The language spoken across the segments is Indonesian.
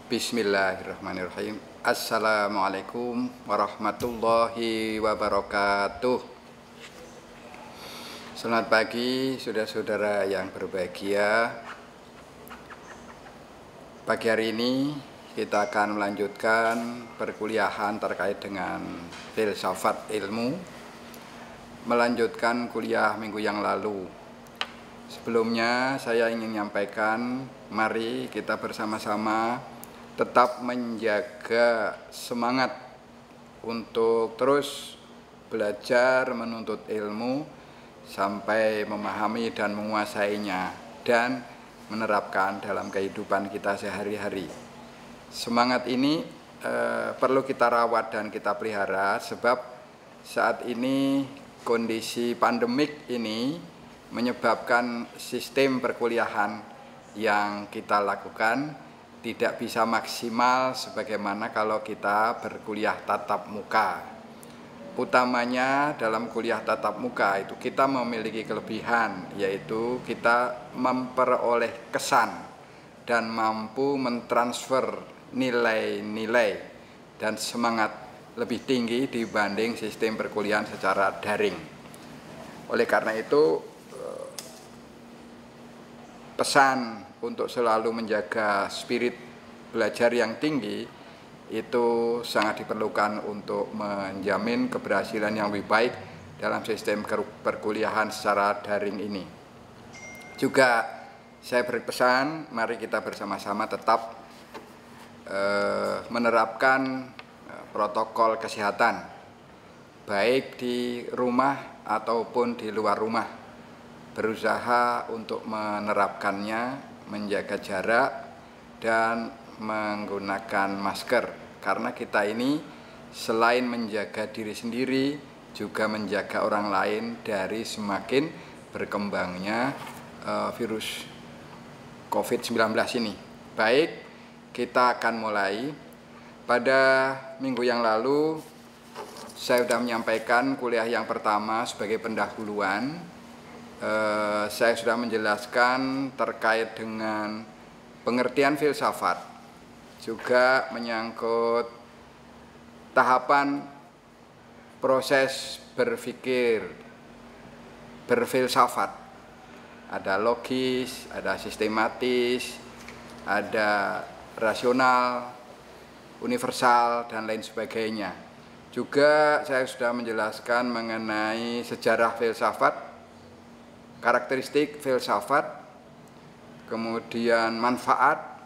Bismillahirrahmanirrahim. Assalamualaikum warahmatullahi wabarakatuh. Selamat pagi saudara-saudara yang berbahagia. Pagi hari ini kita akan melanjutkan perkuliahan terkait dengan filsafat ilmu, melanjutkan kuliah minggu yang lalu. Sebelumnya saya ingin menyampaikan, mari kita bersama-sama tetap menjaga semangat untuk terus belajar menuntut ilmu sampai memahami dan menguasainya dan menerapkan dalam kehidupan kita sehari-hari. Semangat ini perlu kita rawat dan kita pelihara, sebab saat ini kondisi pandemik ini menyebabkan sistem perkuliahan yang kita lakukan tidak bisa maksimal sebagaimana kalau kita berkuliah tatap muka. Utamanya dalam kuliah tatap muka itu kita memiliki kelebihan, yaitu kita memperoleh kesan dan mampu mentransfer nilai-nilai dan semangat lebih tinggi dibanding sistem perkuliahan secara daring. Oleh karena itu, pesan untuk selalu menjaga spirit belajar yang tinggi itu sangat diperlukan untuk menjamin keberhasilan yang lebih baik dalam sistem perkuliahan secara daring ini. Juga saya beri pesan, mari kita bersama-sama tetap menerapkan protokol kesehatan baik di rumah ataupun di luar rumah. Berusaha untuk menerapkannya, menjaga jarak dan menggunakan masker, karena kita ini selain menjaga diri sendiri juga menjaga orang lain dari semakin berkembangnya virus COVID-19 ini. Baik, kita akan mulai. Pada minggu yang lalu saya sudah menyampaikan kuliah yang pertama sebagai pendahuluan. Saya sudah menjelaskan terkait dengan pengertian filsafat, juga menyangkut tahapan proses berpikir berfilsafat. Ada logis, ada sistematis, ada rasional, universal, dan lain sebagainya. Juga saya sudah menjelaskan mengenai sejarah filsafat, karakteristik filsafat, kemudian manfaat,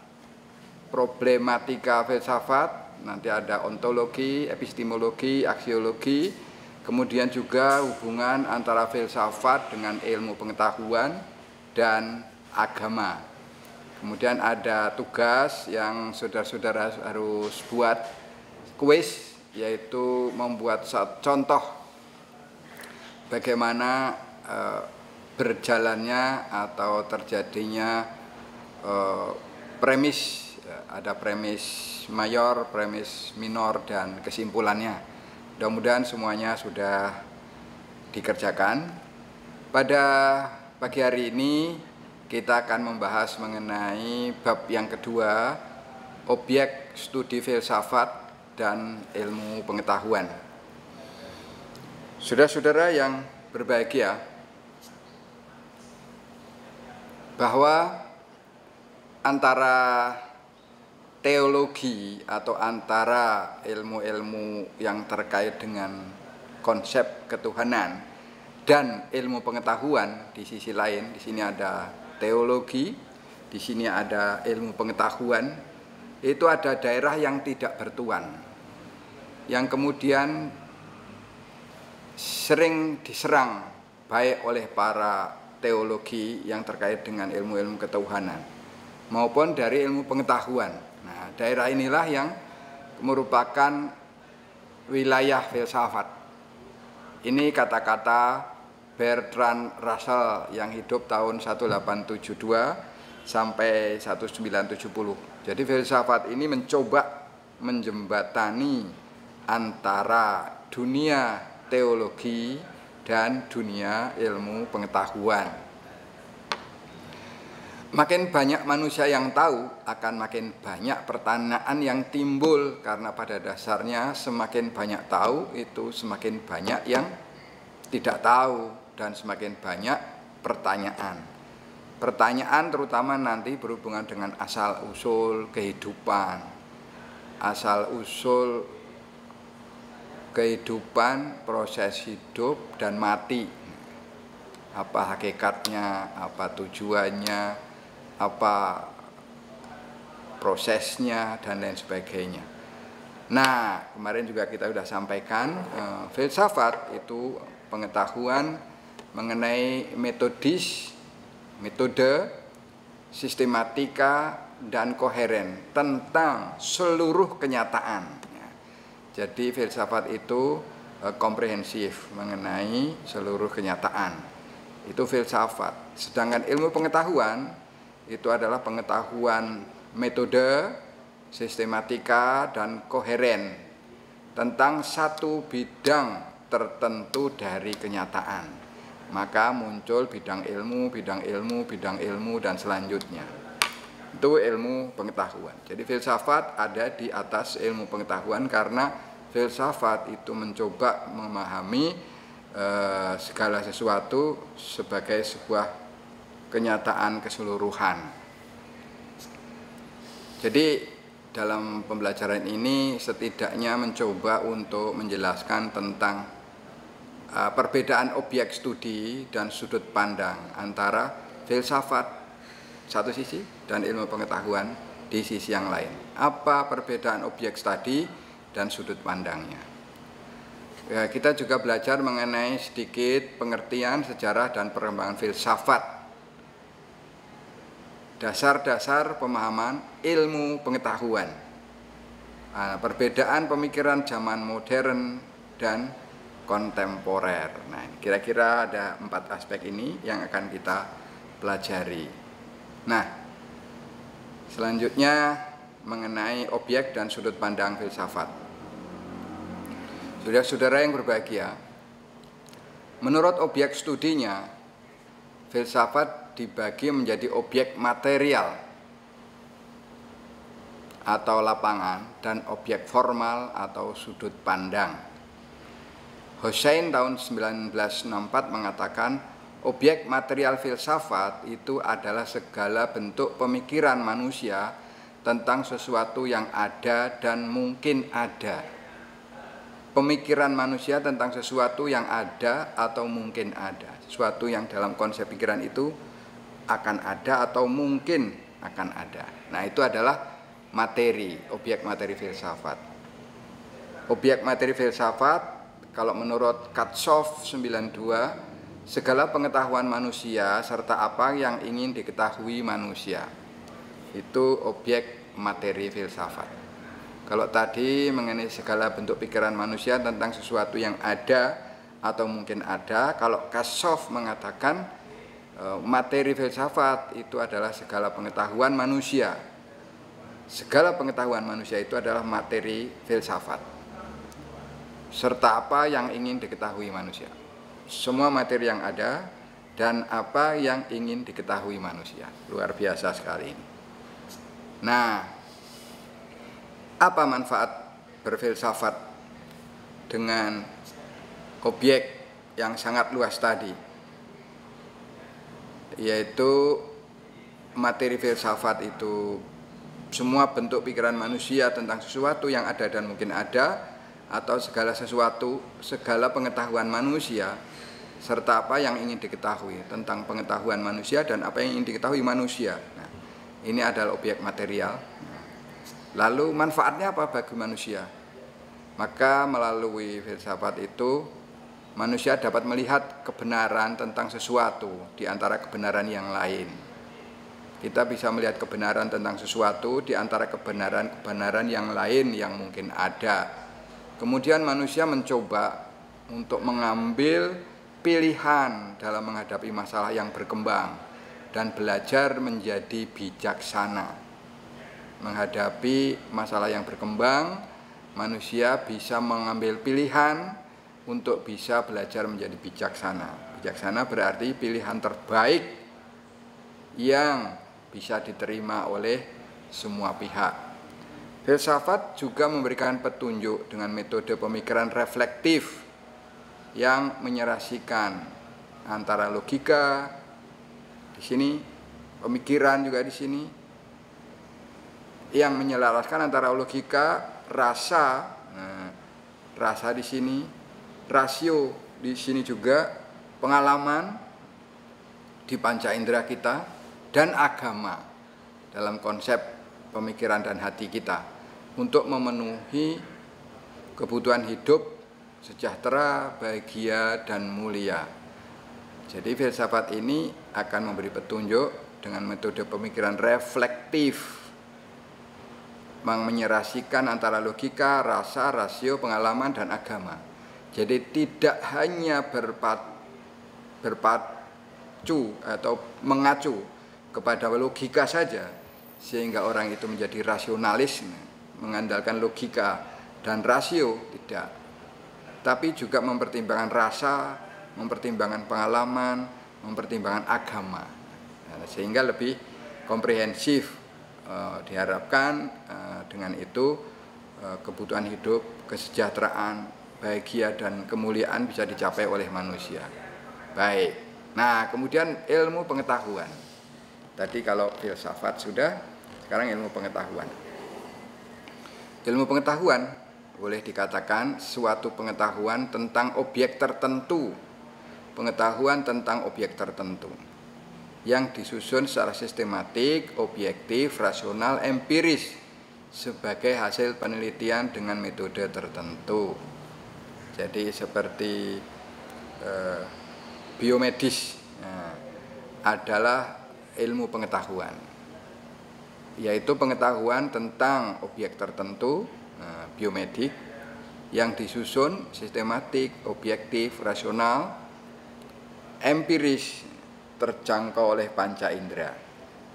problematika filsafat, nanti ada ontologi, epistemologi, aksiologi, kemudian juga hubungan antara filsafat dengan ilmu pengetahuan dan agama. Kemudian ada tugas yang saudara-saudara harus buat, kuis, yaitu membuat contoh bagaimana berjalannya atau terjadinya premis, ada premis mayor, premis minor, dan kesimpulannya. Mudah-mudahan semuanya sudah dikerjakan. Pada pagi hari ini kita akan membahas mengenai bab yang kedua, objek studi filsafat dan ilmu pengetahuan. Saudara-saudara yang berbahagia, bahwa antara teologi atau antara ilmu-ilmu yang terkait dengan konsep ketuhanan dan ilmu pengetahuan di sisi lain, di sini ada teologi, di sini ada ilmu pengetahuan, itu ada daerah yang tidak bertuan, yang kemudian sering diserang baik oleh para teologi yang terkait dengan ilmu-ilmu ketuhanan maupun dari ilmu pengetahuan. Nah, daerah inilah yang merupakan wilayah filsafat. Ini kata-kata Bertrand Russell yang hidup tahun 1872 sampai 1970. Jadi filsafat ini mencoba menjembatani antara dunia teologi dan dunia ilmu pengetahuan. Makin banyak manusia yang tahu, akan makin banyak pertanyaan yang timbul, karena pada dasarnya semakin banyak tahu itu semakin banyak yang tidak tahu, dan semakin banyak pertanyaan. Pertanyaan terutama nanti berhubungan dengan asal-usul kehidupan, asal-usul kehidupan, proses hidup dan mati. Apa hakikatnya, apa tujuannya, apa prosesnya, dan lain sebagainya. Nah, kemarin juga kita sudah sampaikan, filsafat itu pengetahuan mengenai metode, sistematika, dan koheren tentang seluruh kenyataan. Jadi filsafat itu komprehensif mengenai seluruh kenyataan. Itu filsafat. Sedangkan ilmu pengetahuan itu adalah pengetahuan metode, sistematika, dan koheren tentang satu bidang tertentu dari kenyataan. Maka muncul bidang ilmu, dan selanjutnya. Itu ilmu pengetahuan. Jadi filsafat ada di atas ilmu pengetahuan, karena filsafat itu mencoba memahami segala sesuatu sebagai sebuah kenyataan keseluruhan. Jadi dalam pembelajaran ini setidaknya mencoba untuk menjelaskan tentang perbedaan objek studi dan sudut pandang antara filsafat satu sisi dan ilmu pengetahuan di sisi yang lain. Apa perbedaan objek studi dan sudut pandangnya? Kita juga belajar mengenai sedikit pengertian sejarah dan perkembangan filsafat, dasar-dasar pemahaman ilmu pengetahuan, perbedaan pemikiran zaman modern dan kontemporer. Nah, kira-kira ada 4 aspek ini yang akan kita pelajari. Nah, selanjutnya mengenai objek dan sudut pandang filsafat. Saudara-saudara yang berbahagia, menurut objek studinya, filsafat dibagi menjadi objek material atau lapangan dan objek formal atau sudut pandang. Hussein tahun 1964 mengatakan objek material filsafat itu adalah segala bentuk pemikiran manusia tentang sesuatu yang ada dan mungkin ada. Pemikiran manusia tentang sesuatu yang ada atau mungkin ada. Sesuatu yang dalam konsep pikiran itu akan ada atau mungkin akan ada. Nah, itu adalah materi, objek materi filsafat. Objek materi filsafat, kalau menurut Katsof 92, segala pengetahuan manusia serta apa yang ingin diketahui manusia. Itu objek materi filsafat. Kalau tadi mengenai segala bentuk pikiran manusia tentang sesuatu yang ada atau mungkin ada, kalau Katsof mengatakan materi filsafat itu adalah segala pengetahuan manusia. Segala pengetahuan manusia itu adalah materi filsafat. Serta apa yang ingin diketahui manusia. Semua materi yang ada dan apa yang ingin diketahui manusia. Luar biasa sekali ini. Nah, apa manfaat berfilsafat dengan objek yang sangat luas tadi? Yaitu materi filsafat itu semua bentuk pikiran manusia tentang sesuatu yang ada dan mungkin ada, atau segala sesuatu, segala pengetahuan manusia serta apa yang ingin diketahui tentang pengetahuan manusia dan apa yang ingin diketahui manusia. Nah, ini adalah objek material. Lalu manfaatnya apa bagi manusia? Maka melalui filsafat itu manusia dapat melihat kebenaran tentang sesuatu di antara kebenaran yang lain. Kita bisa melihat kebenaran tentang sesuatu di antara kebenaran-kebenaran yang lain yang mungkin ada. Kemudian manusia mencoba untuk mengambil pilihan dalam menghadapi masalah yang berkembang dan belajar menjadi bijaksana. Menghadapi masalah yang berkembang, manusia bisa mengambil pilihan untuk bisa belajar menjadi bijaksana. Bijaksana berarti pilihan terbaik yang bisa diterima oleh semua pihak. Filsafat juga memberikan petunjuk dengan metode pemikiran reflektif yang menyerasikan antara logika di sini, pemikiran juga di sini, yang menyelaraskan antara logika, rasa, rasa di sini, rasio di sini juga, pengalaman di panca indera kita, dan agama dalam konsep pemikiran dan hati kita untuk memenuhi kebutuhan hidup sejahtera, bahagia, dan mulia. Jadi filsafat ini akan memberi petunjuk dengan metode pemikiran reflektif, menyerasikan antara logika, rasa, rasio, pengalaman, dan agama. Jadi tidak hanya berpacu atau mengacu kepada logika saja, sehingga orang itu menjadi rasionalis, mengandalkan logika dan rasio, tidak. Tapi juga mempertimbangkan rasa, mempertimbangkan pengalaman, mempertimbangkan agama. Sehingga lebih komprehensif. Diharapkan dengan itu kebutuhan hidup, kesejahteraan, bahagia, dan kemuliaan bisa dicapai oleh manusia. Baik, nah kemudian ilmu pengetahuan. Tadi kalau filsafat sudah, sekarang ilmu pengetahuan. Ilmu pengetahuan boleh dikatakan suatu pengetahuan tentang objek tertentu, pengetahuan tentang objek tertentu yang disusun secara sistematik, objektif, rasional, empiris sebagai hasil penelitian dengan metode tertentu. Jadi seperti biomedis adalah ilmu pengetahuan, yaitu pengetahuan tentang objek tertentu, biomedik, yang disusun sistematik, objektif, rasional, empiris, terjangkau oleh panca indera,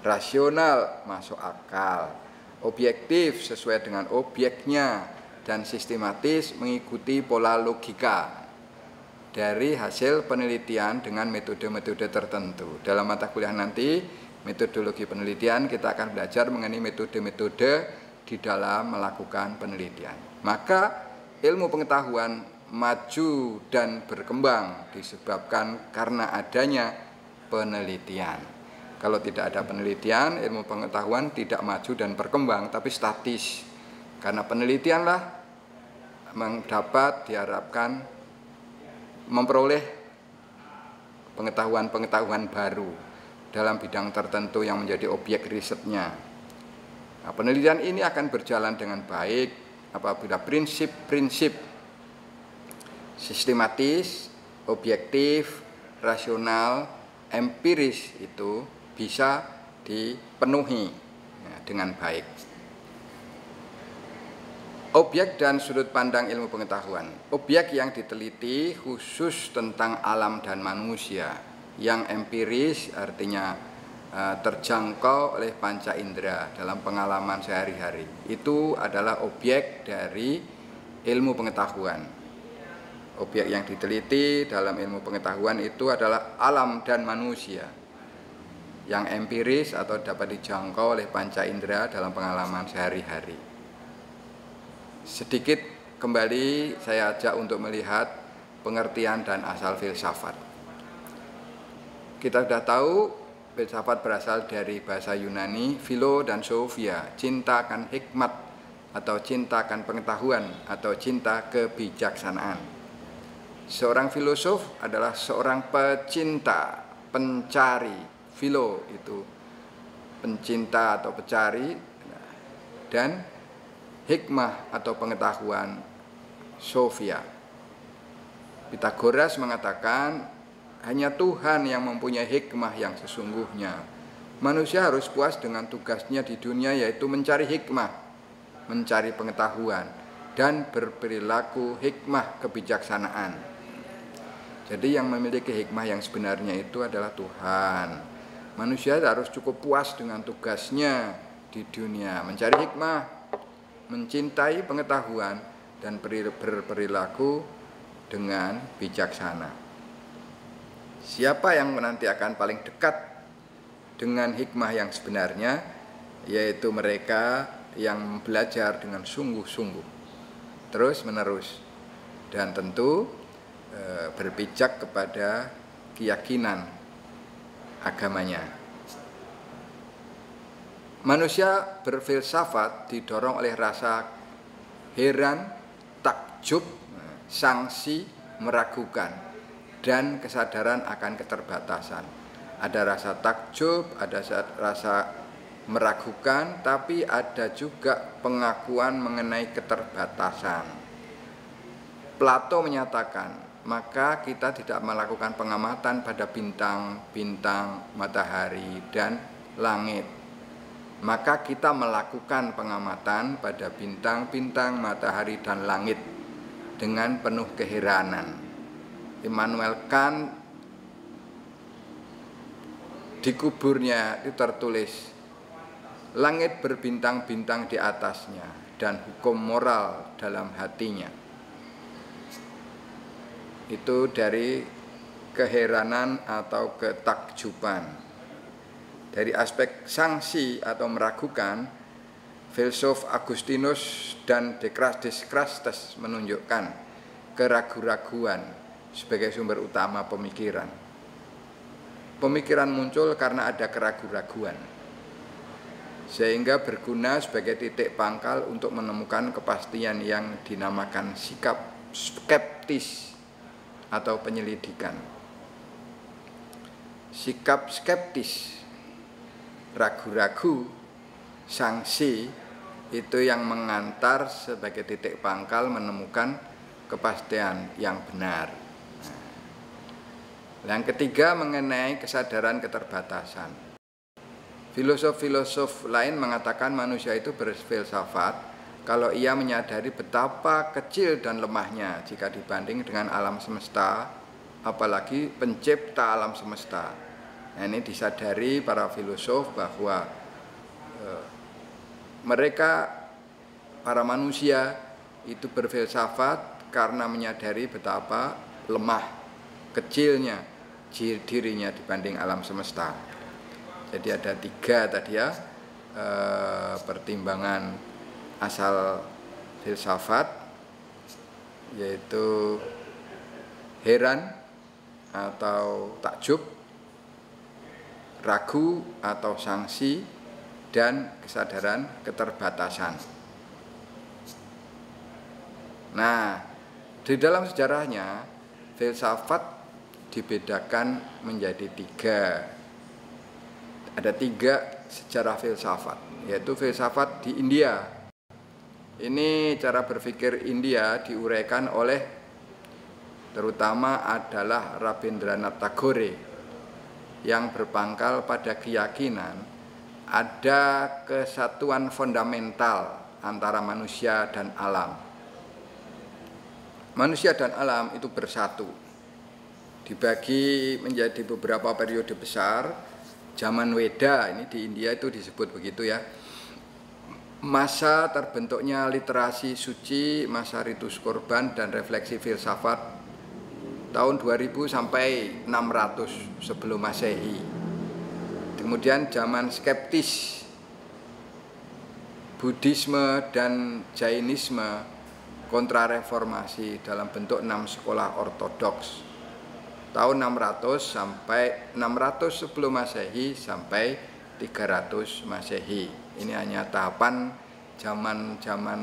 rasional, masuk akal, objektif sesuai dengan objeknya, dan sistematis mengikuti pola logika dari hasil penelitian dengan metode-metode tertentu. Dalam mata kuliah nanti, metodologi penelitian, kita akan belajar mengenai metode-metode di dalam melakukan penelitian. Maka ilmu pengetahuan maju dan berkembang disebabkan karena adanya penelitian. Kalau tidak ada penelitian, ilmu pengetahuan tidak maju dan berkembang, tapi statis. Karena penelitianlah dapat diharapkan memperoleh pengetahuan-pengetahuan baru dalam bidang tertentu yang menjadi objek risetnya. Nah, penelitian ini akan berjalan dengan baik apabila prinsip-prinsip sistematis, objektif, rasional, empiris itu bisa dipenuhi dengan baik. Objek dan sudut pandang ilmu pengetahuan. Objek yang diteliti khusus tentang alam dan manusia, yang empiris artinya terjangkau oleh panca indera dalam pengalaman sehari-hari. Itu adalah objek dari ilmu pengetahuan. Objek yang diteliti dalam ilmu pengetahuan itu adalah alam dan manusia yang empiris atau dapat dijangkau oleh panca indera dalam pengalaman sehari-hari. Sedikit kembali saya ajak untuk melihat pengertian dan asal filsafat. Kita sudah tahu filsafat berasal dari bahasa Yunani, philo dan sophia, cinta akan hikmat atau cinta akan pengetahuan atau cinta kebijaksanaan. Seorang filosof adalah seorang pecinta, pencari. Philo itu pencinta atau pencari, dan hikmah atau pengetahuan, sophia. Pythagoras mengatakan hanya Tuhan yang mempunyai hikmah yang sesungguhnya. Manusia harus puas dengan tugasnya di dunia, yaitu mencari hikmah, mencari pengetahuan, dan berperilaku hikmah kebijaksanaan. Jadi yang memiliki hikmah yang sebenarnya itu adalah Tuhan. Manusia harus cukup puas dengan tugasnya di dunia, mencari hikmah, mencintai pengetahuan, dan berperilaku dengan bijaksana. Siapa yang nanti akan paling dekat dengan hikmah yang sebenarnya, yaitu mereka yang belajar dengan sungguh-sungguh, terus-menerus, dan tentu berpijak kepada keyakinan agamanya. Manusia berfilsafat didorong oleh rasa heran, takjub, sangsi, meragukan, dan kesadaran akan keterbatasan. Ada rasa takjub, ada rasa meragukan, tapi ada juga pengakuan mengenai keterbatasan. Plato menyatakan, maka kita tidak melakukan pengamatan pada bintang-bintang, matahari, dan langit. Maka kita melakukan pengamatan pada bintang-bintang, matahari, dan langit dengan penuh keheranan. Immanuel Kant di kuburnya itu tertulis, langit berbintang-bintang di atasnya dan hukum moral dalam hatinya. Itu dari keheranan atau ketakjuban. Dari aspek sanksi atau meragukan, filsuf Agustinus dan Descartes menunjukkan keraguan-raguan sebagai sumber utama pemikiran. Pemikiran muncul karena ada keraguan-raguan, sehingga berguna sebagai titik pangkal untuk menemukan kepastian yang dinamakan sikap skeptis atau penyelidikan. Sikap skeptis, ragu-ragu, sanksi itu yang mengantar sebagai titik pangkal menemukan kepastian yang benar. Yang ketiga mengenai kesadaran keterbatasan. Filosof-filosof lain mengatakan manusia itu berfilsafat kalau ia menyadari betapa kecil dan lemahnya jika dibanding dengan alam semesta, apalagi pencipta alam semesta. Nah, ini disadari para filosof bahwa mereka, para manusia itu berfilsafat karena menyadari betapa lemah, kecilnya dirinya dibanding alam semesta. Jadi ada 3 tadi ya, pertimbangan asal filsafat, yaitu heran atau takjub, ragu atau sanksi, dan kesadaran keterbatasan. Nah, di dalam sejarahnya filsafat dibedakan menjadi 3. Ada 3 sejarah filsafat, yaitu filsafat di India. Ini cara berpikir India diuraikan oleh terutama adalah Rabindranath Tagore yang berpangkal pada keyakinan ada kesatuan fundamental antara manusia dan alam. Manusia dan alam itu bersatu, dibagi menjadi beberapa periode besar. Zaman Weda, ini di India itu disebut begitu ya. Masa terbentuknya literasi suci, masa ritus korban dan refleksi filsafat tahun 2000 sampai 600 sebelum Masehi. Kemudian zaman skeptis, Buddhisme dan Jainisme kontrareformasi dalam bentuk 6 sekolah ortodoks. Tahun 600 sampai 600 sebelum Masehi sampai 300 Masehi. Ini hanya tahapan zaman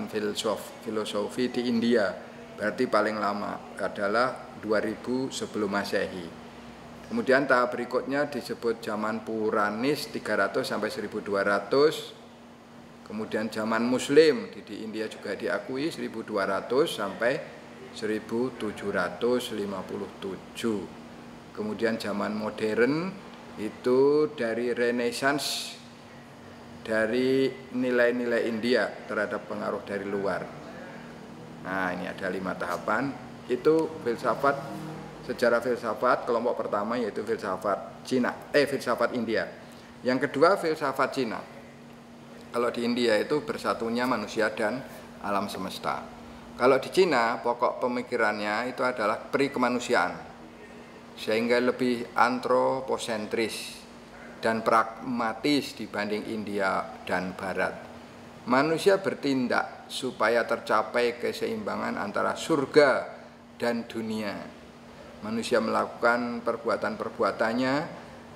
filosofi di India. Berarti paling lama adalah 2000 sebelum Masehi. Kemudian tahap berikutnya disebut zaman Puranis 300 sampai 1200. Kemudian zaman Muslim di India juga diakui 1200 sampai 1757. Kemudian zaman modern itu dari Renaissance, dari nilai-nilai India terhadap pengaruh dari luar. Nah, ini ada 5 tahapan. Itu filsafat, sejarah filsafat kelompok pertama yaitu filsafat filsafat India. Yang kedua filsafat Cina. Kalau di India itu bersatunya manusia dan alam semesta. Kalau di Cina pokok pemikirannya itu adalah pri kemanusiaan, sehingga lebih antroposentris. dan pragmatis dibanding India dan Barat. Manusia bertindak supaya tercapai keseimbangan antara surga dan dunia. Manusia melakukan perbuatan-perbuatannya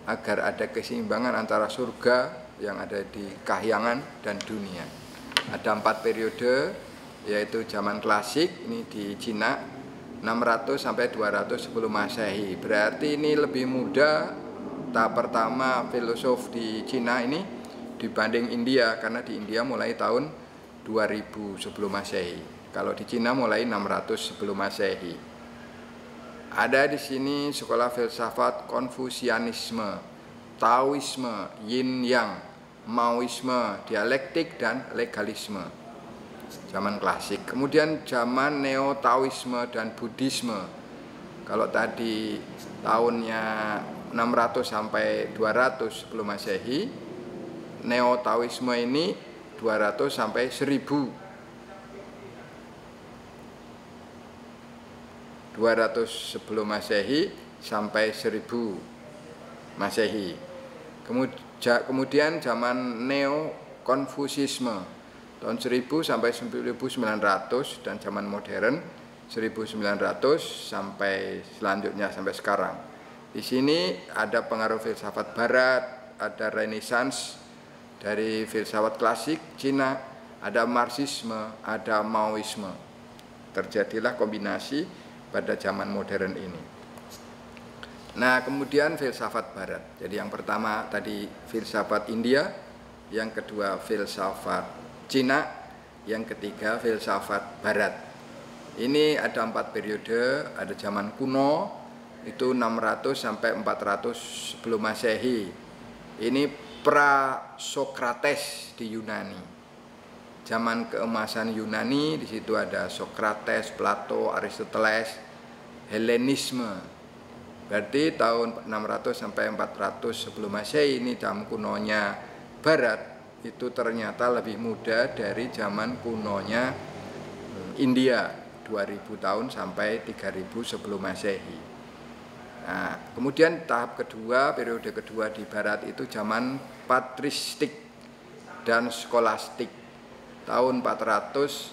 agar ada keseimbangan antara surga yang ada di kahyangan dan dunia. Ada 4 periode, yaitu zaman klasik ini di Cina 600 sampai 200 sebelum Masehi. Berarti ini lebih muda tahap pertama filosof di Cina ini dibanding India, karena di India mulai tahun 2000 sebelum Masehi. Kalau di Cina mulai 600 sebelum Masehi. Ada di sini sekolah filsafat Konfusianisme, Taoisme, Yin Yang, Maoisme, dialektik dan legalisme. Zaman klasik. Kemudian zaman Neo-Taoisme dan Buddhisme. Kalau tadi tahunnya 600 sampai 200 sebelum Masehi, Neo-Taoisme ini 200 sampai 1000. 200 sebelum Masehi sampai 1000 Masehi. Kemudian zaman Neo-Konfusisme tahun 1000 sampai 1900, dan zaman modern 1900 sampai selanjutnya sampai sekarang. Di sini ada pengaruh filsafat Barat, ada Renaissance dari filsafat klasik Cina, ada Marxisme, ada Maoisme. Terjadilah kombinasi pada zaman modern ini. Nah, kemudian filsafat Barat. Jadi yang pertama tadi filsafat India, yang kedua filsafat Cina, yang ketiga filsafat Barat. Ini ada 4 periode, ada zaman kuno, itu 600 sampai 400 sebelum Masehi. Ini pra-Sokrates di Yunani. Zaman keemasan Yunani, di situ ada Sokrates, Plato, Aristoteles, Helenisme. Berarti tahun 600 sampai 400 sebelum Masehi, ini zaman kunonya Barat, itu ternyata lebih muda dari zaman kunonya India, 2000 tahun sampai 3000 sebelum Masehi. Nah, kemudian tahap kedua, periode kedua di Barat itu zaman patristik dan skolastik, tahun 400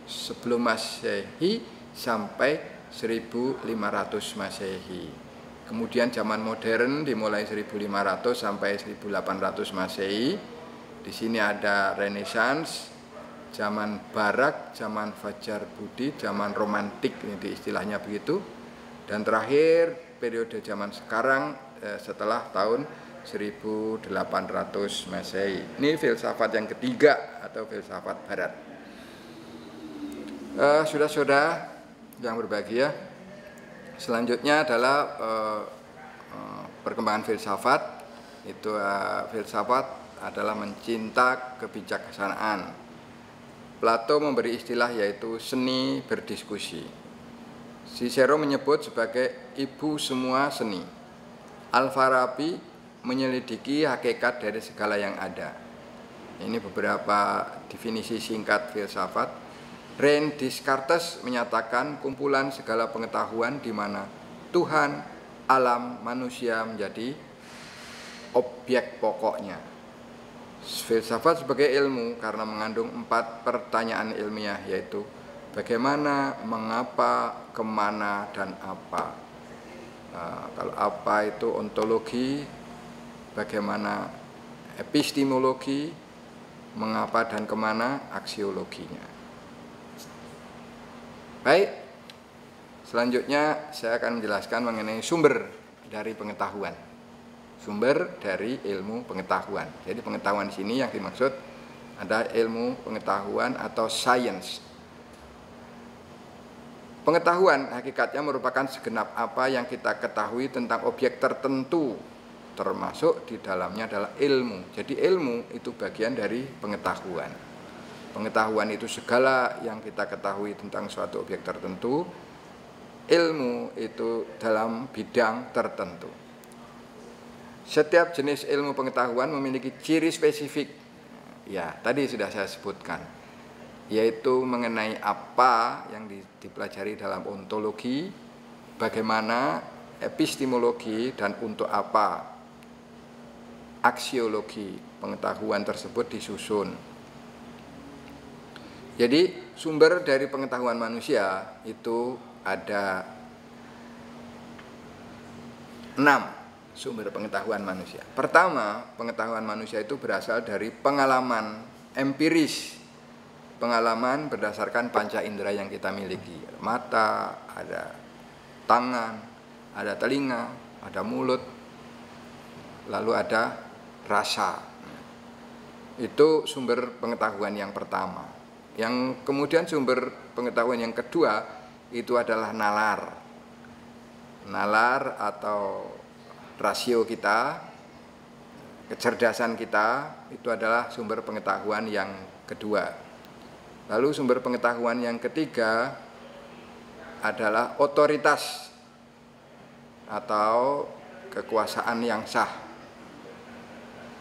sebelum Masehi sampai 1500 Masehi. Kemudian zaman modern dimulai 1500 sampai 1800 Masehi. Di sini ada Renaissance, zaman Barak, zaman Fajar Budi, zaman romantik, ini istilahnya begitu. Dan terakhir periode zaman sekarang setelah tahun 1800 Masehi. Ini filsafat yang ketiga atau filsafat Barat. Saudara-saudara yang berbahagia, selanjutnya adalah perkembangan filsafat. Itu filsafat adalah mencinta kebijaksanaan. Plato memberi istilah yaitu seni berdiskusi. Cicero menyebut sebagai ibu semua seni. Al-Farabi menyelidiki hakikat dari segala yang ada. Ini beberapa definisi singkat filsafat. René Descartes menyatakan kumpulan segala pengetahuan di mana Tuhan, alam, manusia menjadi objek pokoknya. Filsafat sebagai ilmu karena mengandung 4 pertanyaan ilmiah, yaitu bagaimana, mengapa, kemana, dan apa. Kalau apa itu ontologi, bagaimana epistemologi, mengapa dan kemana aksiologinya. Baik, selanjutnya saya akan menjelaskan mengenai sumber dari pengetahuan. Sumber dari ilmu pengetahuan. Jadi pengetahuan di sini yang dimaksud ada ilmu pengetahuan atau science. Pengetahuan hakikatnya merupakan segenap apa yang kita ketahui tentang objek tertentu, termasuk di dalamnya adalah ilmu. Jadi ilmu itu bagian dari pengetahuan. Pengetahuan itu segala yang kita ketahui tentang suatu objek tertentu. Ilmu itu dalam bidang tertentu. Setiap jenis ilmu pengetahuan memiliki ciri spesifik. Ya, tadi sudah saya sebutkan, yaitu mengenai apa yang dipelajari dalam ontologi, bagaimana epistemologi, dan untuk apa. aksiologi pengetahuan tersebut disusun. Jadi sumber dari pengetahuan manusia itu ada 6 sumber pengetahuan manusia. Pertama, pengetahuan manusia itu berasal dari pengalaman empiris. Pengalaman berdasarkan panca indera yang kita miliki. Mata, ada tangan, ada telinga, ada mulut, lalu ada rasa. Itu sumber pengetahuan yang pertama. Yang kemudian sumber pengetahuan yang kedua itu adalah nalar. Nalar atau rasio kita, kecerdasan kita, itu adalah sumber pengetahuan yang kedua. Lalu sumber pengetahuan yang ketiga adalah otoritas atau kekuasaan yang sah.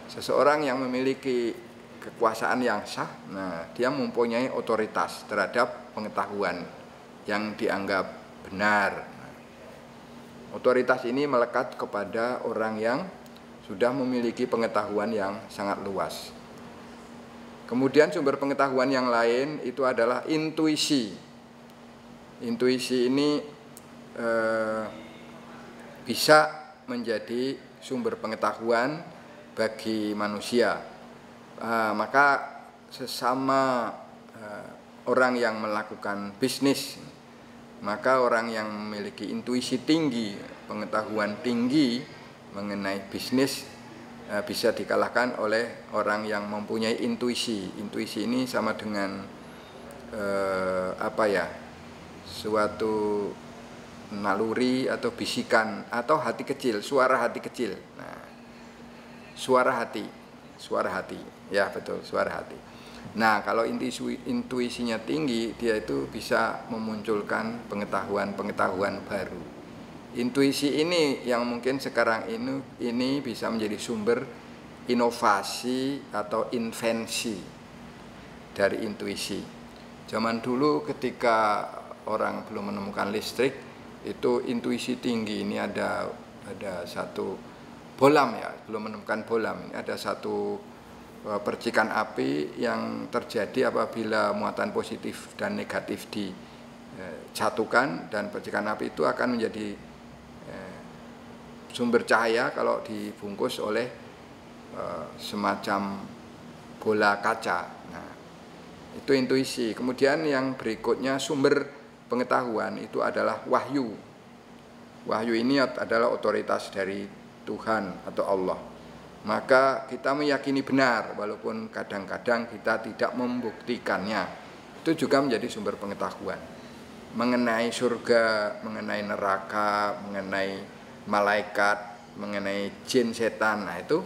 Seseorang yang memiliki kekuasaan yang sah, nah dia mempunyai otoritas terhadap pengetahuan yang dianggap benar. Otoritas ini melekat kepada orang yang sudah memiliki pengetahuan yang sangat luas. Kemudian sumber pengetahuan yang lain itu adalah intuisi. Intuisi ini bisa menjadi sumber pengetahuan bagi manusia. Maka sesama orang yang melakukan bisnis, maka orang yang memiliki intuisi tinggi, pengetahuan tinggi mengenai bisnis bisa dikalahkan oleh orang yang mempunyai intuisi. Intuisi ini sama dengan suatu naluri atau bisikan atau hati kecil, suara hati kecil. Nah, suara hati, ya betul, suara hati. Nah, kalau intuisinya tinggi, dia itu bisa memunculkan pengetahuan baru. Intuisi ini yang mungkin sekarang ini bisa menjadi sumber inovasi atau invensi dari intuisi. Zaman dulu ketika orang belum menemukan listrik, itu intuisi tinggi. Ini ada satu bohlam, ya, belum menemukan bohlam. Ini ada satu percikan api yang terjadi apabila muatan positif dan negatif dijatuhkan, dan percikan api itu akan menjadi sumber cahaya kalau dibungkus oleh semacam bola kaca. Nah, itu intuisi. Kemudian yang berikutnya sumber pengetahuan itu adalah wahyu. Wahyu ini adalah otoritas dari Tuhan atau Allah. Maka kita meyakini benar walaupun kadang-kadang kita tidak membuktikannya. Itu juga menjadi sumber pengetahuan mengenai surga, mengenai neraka, mengenai malaikat, mengenai jin, setan. Nah, itu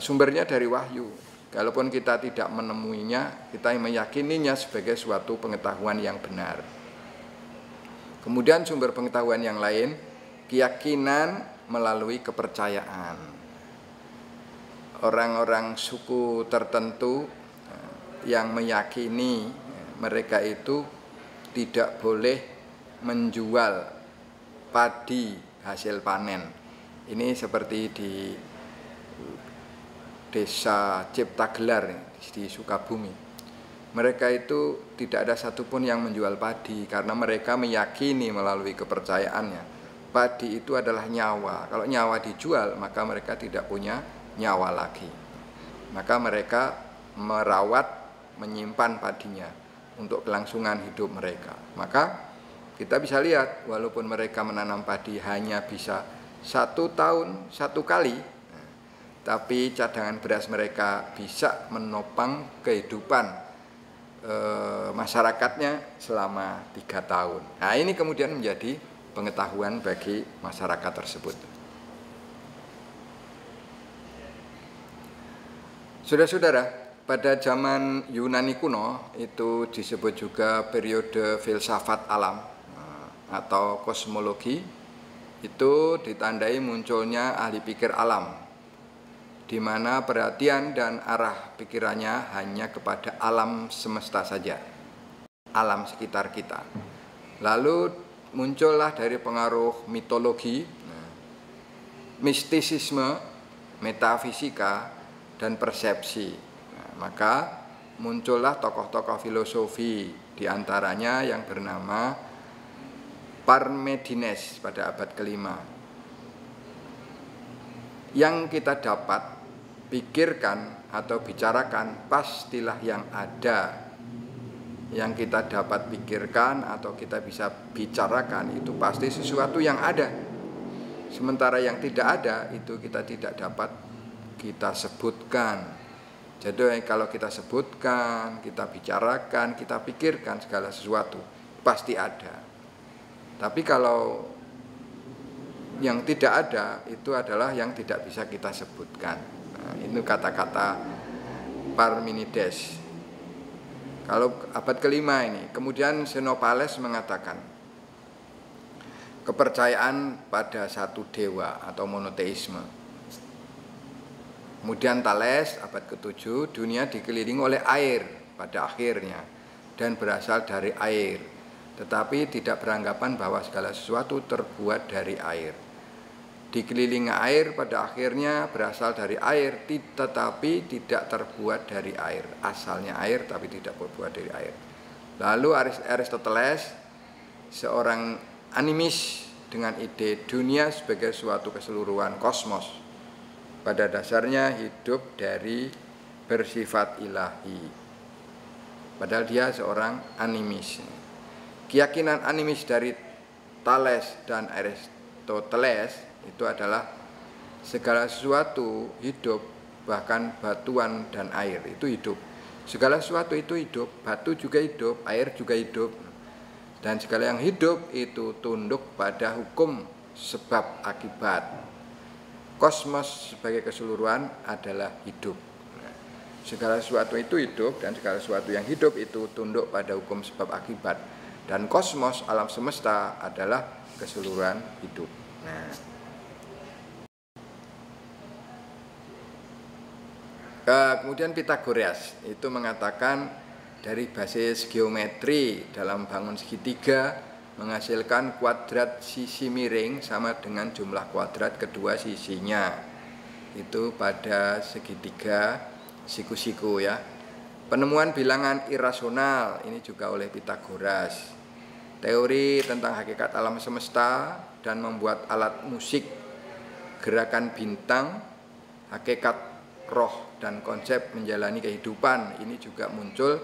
sumbernya dari wahyu. Walaupun kita tidak menemuinya, kita meyakininya sebagai suatu pengetahuan yang benar. Kemudian sumber pengetahuan yang lain, keyakinan melalui kepercayaan. Orang-orang suku tertentu yang meyakini mereka itu tidak boleh menjual padi hasil panen. Ini seperti di desa Ciptagelar di Sukabumi. Mereka itu tidak ada satupun yang menjual padi karena mereka meyakini melalui kepercayaannya padi itu adalah nyawa. Kalau nyawa dijual, maka mereka tidak punya nyawa lagi. Maka mereka merawat, menyimpan padinya untuk kelangsungan hidup mereka. Maka kita bisa lihat, walaupun mereka menanam padi hanya bisa 1 tahun 1 kali, tapi cadangan beras mereka bisa menopang kehidupan masyarakatnya selama 3 tahun. Nah, ini kemudian menjadi pengetahuan bagi masyarakat tersebut. Saudara-saudara, pada zaman Yunani kuno itu disebut juga periode filsafat alam atau kosmologi. Itu ditandai munculnya ahli pikir alam, di mana perhatian dan arah pikirannya hanya kepada alam semesta saja, alam sekitar kita. Lalu muncullah dari pengaruh mitologi, mistisisme, metafisika, dan persepsi. Nah, maka muncullah tokoh-tokoh filosofi, diantaranya yang bernama Parmenides pada abad kelima. Yang kita dapat pikirkan atau bicarakan pastilah yang ada. Yang kita dapat pikirkan atau kita bisa bicarakan itu pasti sesuatu yang ada. Sementara yang tidak ada itu kita tidak dapat kita sebutkan. Jadi kalau kita sebutkan, kita bicarakan, kita pikirkan segala sesuatu pasti ada. Tapi kalau yang tidak ada itu adalah yang tidak bisa kita sebutkan. Nah, itu kata-kata Parmenides. Kalau abad kelima ini, kemudian Xenophanes mengatakan kepercayaan pada satu dewa atau monoteisme. Kemudian Thales abad ke-7, dunia dikelilingi oleh air pada akhirnya dan berasal dari air. Tetapi tidak beranggapan bahwa segala sesuatu terbuat dari air. Dikelilingi air pada akhirnya berasal dari air, tetapi tidak terbuat dari air. Asalnya air tapi tidak terbuat dari air. Lalu Aristoteles, seorang animis dengan ide dunia sebagai suatu keseluruhan kosmos, pada dasarnya hidup dari bersifat ilahi. Padahal dia seorang animis. Keyakinan animis dari Thales dan Aristoteles itu adalah segala sesuatu hidup, bahkan batuan dan air itu hidup. Segala sesuatu itu hidup, batu juga hidup, air juga hidup. Dan segala yang hidup itu tunduk pada hukum sebab akibat. Kosmos sebagai keseluruhan adalah hidup. Segala sesuatu itu hidup dan segala sesuatu yang hidup itu tunduk pada hukum sebab akibat. Dan kosmos, alam semesta adalah keseluruhan hidup. Nah, kemudian Pythagoras itu mengatakan dari basis geometri dalam bangun segitiga menghasilkan kuadrat sisi miring sama dengan jumlah kuadrat kedua sisinya. Itu pada segitiga siku-siku ya. Penemuan bilangan irasional ini juga oleh Pythagoras. Teori tentang hakikat alam semesta dan membuat alat musik, gerakan bintang, hakikat roh dan konsep menjalani kehidupan ini juga muncul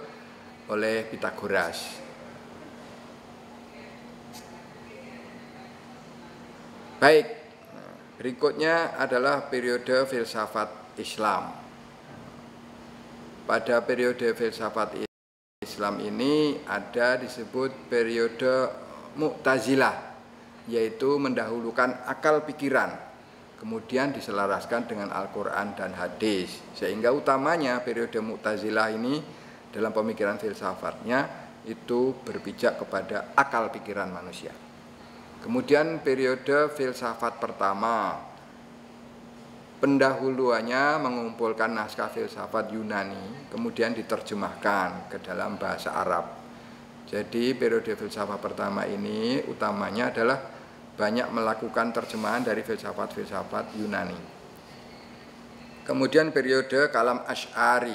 oleh Pythagoras. Baik, berikutnya adalah periode filsafat Islam. Pada periode filsafat Islam ini ada disebut periode Mu'tazilah, yaitu mendahulukan akal pikiran, kemudian diselaraskan dengan Al-Quran dan hadis. Sehingga utamanya periode Mu'tazilah ini dalam pemikiran filsafatnya itu berpijak kepada akal pikiran manusia. Kemudian periode filsafat pertama, pendahuluannya mengumpulkan naskah filsafat Yunani, kemudian diterjemahkan ke dalam bahasa Arab. Jadi periode filsafat pertama ini utamanya adalah banyak melakukan terjemahan dari filsafat-filsafat Yunani. Kemudian periode Kalam Asy'ari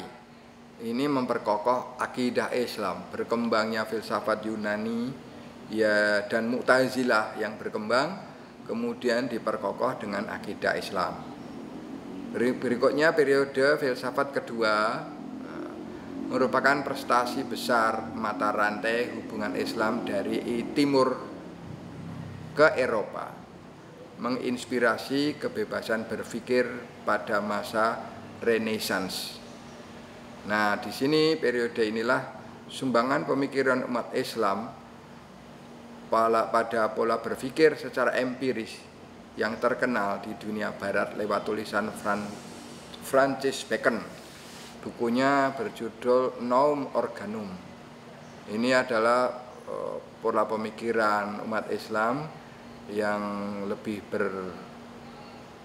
ini memperkokoh akidah Islam, berkembangnya filsafat Yunani ya dan Mu'tazilah yang berkembang, kemudian diperkokoh dengan akidah Islam. Berikutnya periode filsafat kedua merupakan prestasi besar mata rantai hubungan Islam dari timur ke Eropa, menginspirasi kebebasan berpikir pada masa Renaissance. Nah, di sini periode inilah sumbangan pemikiran umat Islam pada pola berpikir secara empiris yang terkenal di dunia barat lewat tulisan Francis Bacon. Bukunya berjudul Novum Organum. Ini adalah pola pemikiran umat Islam yang lebih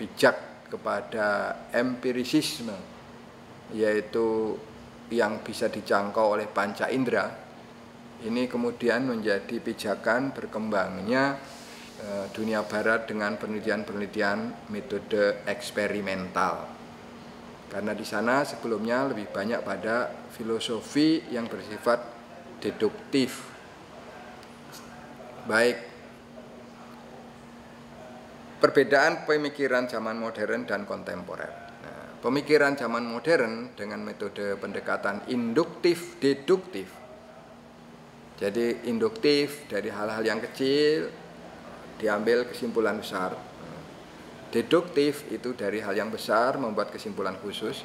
berpijak kepada empirisisme, yaitu yang bisa dijangkau oleh panca indera. Ini kemudian menjadi pijakan berkembangnya dunia barat dengan penelitian-penelitian metode eksperimental. Karena di sana sebelumnya lebih banyak pada filosofi yang bersifat deduktif. Baik, perbedaan pemikiran zaman modern dan kontemporer. Nah, pemikiran zaman modern dengan metode pendekatan induktif-deduktif. Jadi induktif dari hal-hal yang kecil diambil kesimpulan besar. Deduktif itu dari hal yang besar membuat kesimpulan khusus.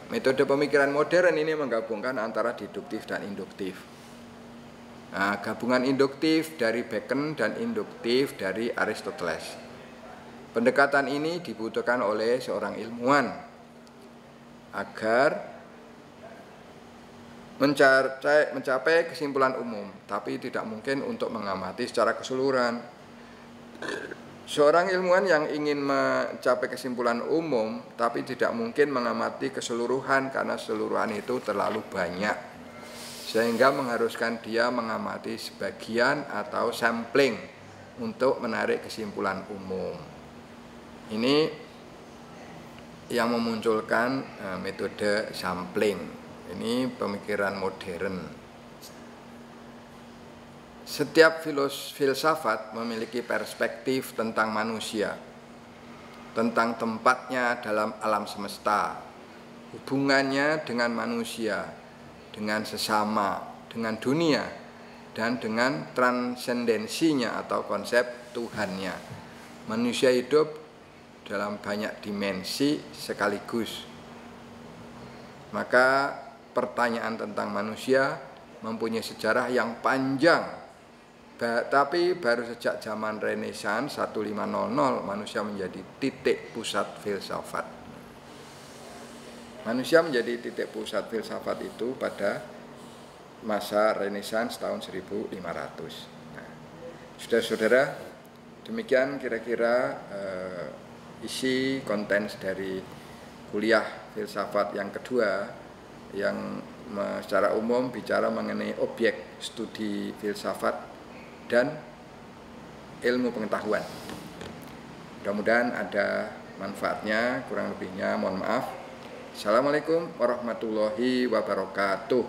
Metode pemikiran modern ini menggabungkan antara deduktif dan induktif. Nah, gabungan induktif dari Bacon dan induktif dari Aristoteles. Pendekatan ini dibutuhkan oleh seorang ilmuwan agar mencapai kesimpulan umum, tapi tidak mungkin untuk mengamati secara keseluruhan. Seorang ilmuwan yang ingin mencapai kesimpulan umum, tapi tidak mungkin mengamati keseluruhan karena keseluruhan itu terlalu banyak, sehingga mengharuskan dia mengamati sebagian atau sampling untuk menarik kesimpulan umum. Ini yang memunculkan metode sampling. Ini pemikiran modern. Setiap filsafat memiliki perspektif tentang manusia, tentang tempatnya dalam alam semesta, hubungannya dengan manusia, dengan sesama, dengan dunia, dan dengan transendensinya atau konsep Tuhannya. Manusia hidup dalam banyak dimensi sekaligus. Maka pertanyaan tentang manusia mempunyai sejarah yang panjang. Tapi baru sejak zaman Renaissance 1500 manusia menjadi titik pusat filsafat. Manusia menjadi titik pusat filsafat itu pada masa Renaissance tahun 1500. Nah, saudara-saudara, demikian kira-kira isi konten dari kuliah filsafat yang kedua yang secara umum bicara mengenai objek studi filsafat dan ilmu pengetahuan. Mudah-mudahan ada manfaatnya, kurang lebihnya mohon maaf. Assalamualaikum warahmatullahi wabarakatuh.